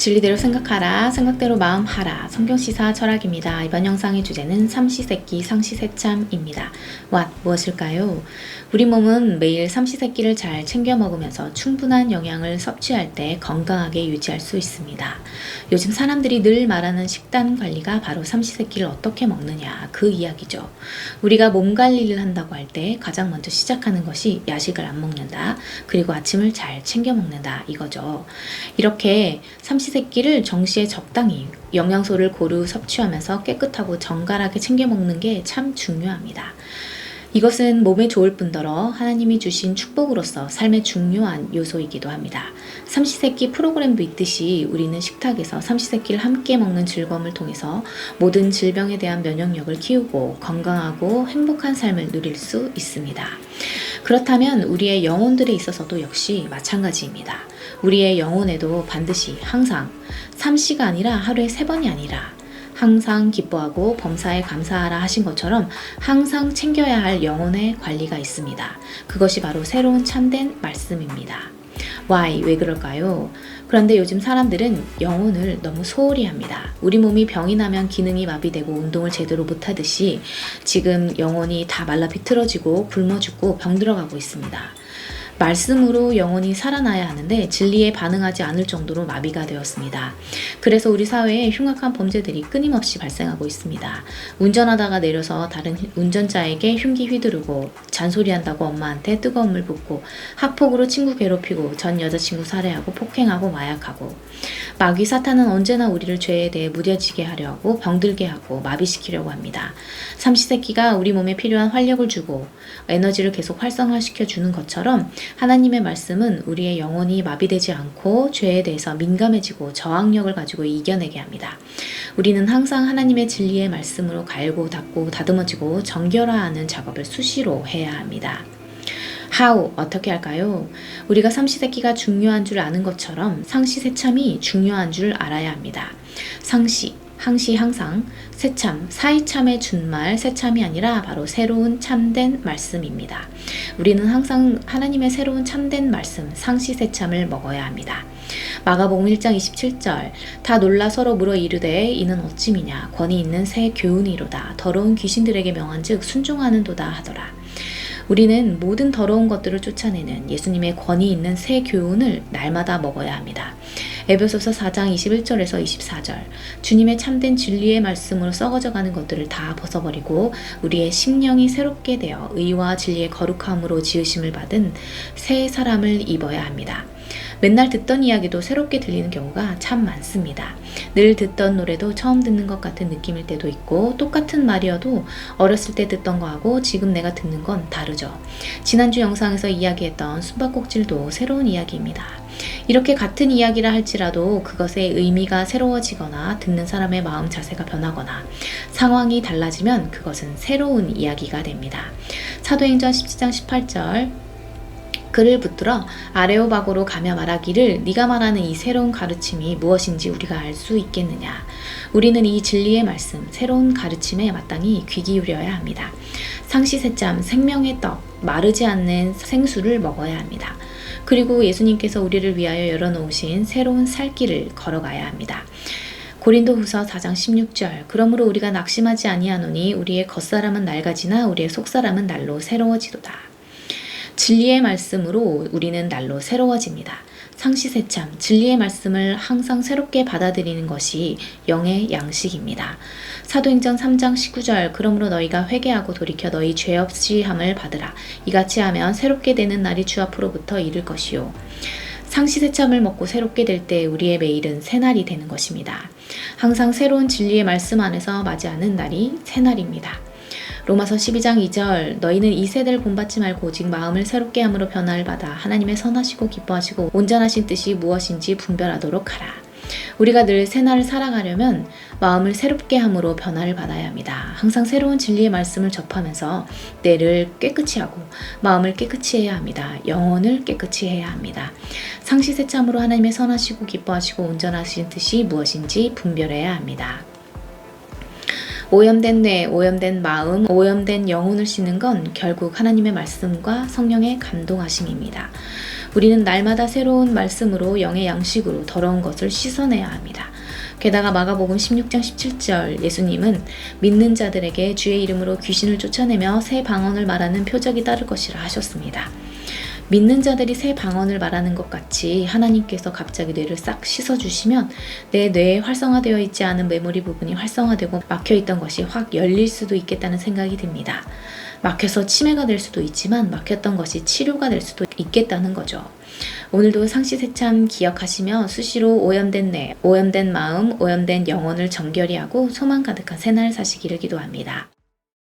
진리대로 생각하라, 생각대로 마음하라. 성경시사 철학입니다. 이번 영상의 주제는 삼시세끼 상시세참입니다. 무엇일까요? 우리 몸은 매일 삼시세끼를 잘 챙겨 먹으면서 충분한 영양을 섭취할 때 건강하게 유지할 수 있습니다. 요즘 사람들이 늘 말하는 식단 관리가 바로 삼시세끼를 어떻게 먹느냐, 그 이야기죠. 우리가 몸 관리를 한다고 할 때 가장 먼저 시작하는 것이 야식을 안 먹는다, 그리고 아침을 잘 챙겨 먹는다, 이거죠. 이렇게 삼시세끼를 정시에 적당히 영양소를 고루 섭취하면서 깨끗하고 정갈하게 챙겨 먹는 게 참 중요합니다. 이것은 몸에 좋을 뿐더러 하나님이 주신 축복으로서 삶의 중요한 요소이기도 합니다. 삼시세끼 프로그램도 있듯이 우리는 식탁에서 삼시세끼를 함께 먹는 즐거움을 통해서 모든 질병에 대한 면역력을 키우고 건강하고 행복한 삶을 누릴 수 있습니다. 그렇다면 우리의 영혼들에 있어서도 역시 마찬가지입니다. 우리의 영혼에도 반드시 항상 삼시가 아니라 하루에 3번이 아니라 항상 기뻐하고 범사에 감사하라 하신 것처럼 항상 챙겨야 할 영혼의 관리가 있습니다. 그것이 바로 새로운 참된 말씀입니다. 왜 그럴까요? 그런데 요즘 사람들은 영혼을 너무 소홀히 합니다. 우리 몸이 병이 나면 기능이 마비되고 운동을 제대로 못하듯이 지금 영혼이 다 말라 비틀어지고 굶어 죽고 병들어가고 있습니다. 말씀으로 영혼이 살아나야 하는데 진리에 반응하지 않을 정도로 마비가 되었습니다. 그래서 우리 사회에 흉악한 범죄들이 끊임없이 발생하고 있습니다. 운전하다가 내려서 다른 운전자에게 흉기 휘두르고, 잔소리한다고 엄마한테 뜨거운 물 붓고, 학폭으로 친구 괴롭히고, 전 여자친구 살해하고, 폭행하고, 마약하고. 마귀 사탄은 언제나 우리를 죄에 대해 무뎌지게 하려 하고 병들게 하고 마비시키려고 합니다. 삼시세끼가 우리 몸에 필요한 활력을 주고 에너지를 계속 활성화시켜 주는 것처럼 하나님의 말씀은 우리의 영혼이 마비되지 않고 죄에 대해서 민감해지고 저항력을 가지고 이겨내게 합니다. 우리는 항상 하나님의 진리의 말씀으로 갈고 닦고 다듬어지고 정결화하는 작업을 수시로 해야 합니다. 어떻게 할까요? 우리가 삼시세끼가 중요한 줄 아는 것처럼 상시세참이 중요한 줄 알아야 합니다. 상시, 항시 항상, 세참, 사이참의 준말, 세참이 아니라 바로 새로운 참된 말씀입니다. 우리는 항상 하나님의 새로운 참된 말씀, 상시세참을 먹어야 합니다. 마가복음 1장 27절, 다 놀라 서로 물어 이르되 이는 어찌미냐, 권위 있는 새 교훈이로다, 더러운 귀신들에게 명한즉 순종하는도다 하더라. 우리는 모든 더러운 것들을 쫓아내는 예수님의 권위 있는 새 교훈을 날마다 먹어야 합니다. 에베소서 4장 21절에서 24절, 주님의 참된 진리의 말씀으로 썩어져가는 것들을 다 벗어버리고 우리의 심령이 새롭게 되어 의와 진리의 거룩함으로 지으심을 받은 새 사람을 입어야 합니다. 맨날 듣던 이야기도 새롭게 들리는 경우가 참 많습니다. 늘 듣던 노래도 처음 듣는 것 같은 느낌일 때도 있고, 똑같은 말이어도 어렸을 때 듣던 거하고 지금 내가 듣는 건 다르죠. 지난주 영상에서 이야기했던 숨바꼭질도 새로운 이야기입니다. 이렇게 같은 이야기라 할지라도 그것의 의미가 새로워지거나 듣는 사람의 마음 자세가 변하거나 상황이 달라지면 그것은 새로운 이야기가 됩니다. 사도행전 17장 18절, 그를 붙들어 아레오바고로 가며 말하기를 네가 말하는 이 새로운 가르침이 무엇인지 우리가 알 수 있겠느냐. 우리는 이 진리의 말씀, 새로운 가르침에 마땅히 귀 기울여야 합니다. 상시세참, 생명의 떡, 마르지 않는 생수를 먹어야 합니다. 그리고 예수님께서 우리를 위하여 열어놓으신 새로운 살 길을 걸어가야 합니다. 고린도후서 4장 16절, 그러므로 우리가 낙심하지 아니하노니 우리의 겉사람은 낡아지나 우리의 속사람은 날로 새로워지도다. 진리의 말씀으로 우리는 날로 새로워집니다. 상시세참, 진리의 말씀을 항상 새롭게 받아들이는 것이 영의 양식입니다. 사도행전 3장 19절, 그러므로 너희가 회개하고 돌이켜 너희 죄 없이 함을 받으라. 이같이 하면 새롭게 되는 날이 주 앞으로부터 이를 것이요. 상시세참을 먹고 새롭게 될 때 우리의 매일은 새날이 되는 것입니다. 항상 새로운 진리의 말씀 안에서 맞이하는 날이 새날입니다. 로마서 12장 2절, 너희는 이 세대를 본받지 말고 오직 마음을 새롭게 함으로 변화를 받아 하나님의 선하시고 기뻐하시고 온전하신 뜻이 무엇인지 분별하도록 하라. 우리가 늘 새날을 살아가려면 마음을 새롭게 함으로 변화를 받아야 합니다. 항상 새로운 진리의 말씀을 접하면서 뇌를 깨끗이 하고 마음을 깨끗이 해야 합니다. 영혼을 깨끗이 해야 합니다. 상시세참으로 하나님의 선하시고 기뻐하시고 온전하신 뜻이 무엇인지 분별해야 합니다. 오염된 뇌, 오염된 마음, 오염된 영혼을 씻는 건 결국 하나님의 말씀과 성령의 감동하심입니다. 우리는 날마다 새로운 말씀으로 영의 양식으로 더러운 것을 씻어내야 합니다. 게다가 마가복음 16장 17절 예수님은 믿는 자들에게 주의 이름으로 귀신을 쫓아내며 새 방언을 말하는 표적이 따를 것이라 하셨습니다. 믿는 자들이 새 방언을 말하는 것 같이 하나님께서 갑자기 뇌를 싹 씻어주시면 내 뇌에 활성화되어 있지 않은 메모리 부분이 활성화되고 막혀있던 것이 확 열릴 수도 있겠다는 생각이 듭니다. 막혀서 치매가 될 수도 있지만 막혔던 것이 치료가 될 수도 있겠다는 거죠. 오늘도 상시세참 기억하시며 수시로 오염된 뇌, 오염된 마음, 오염된 영혼을 정결히 하고 소망 가득한 새날 사시기를 기도합니다.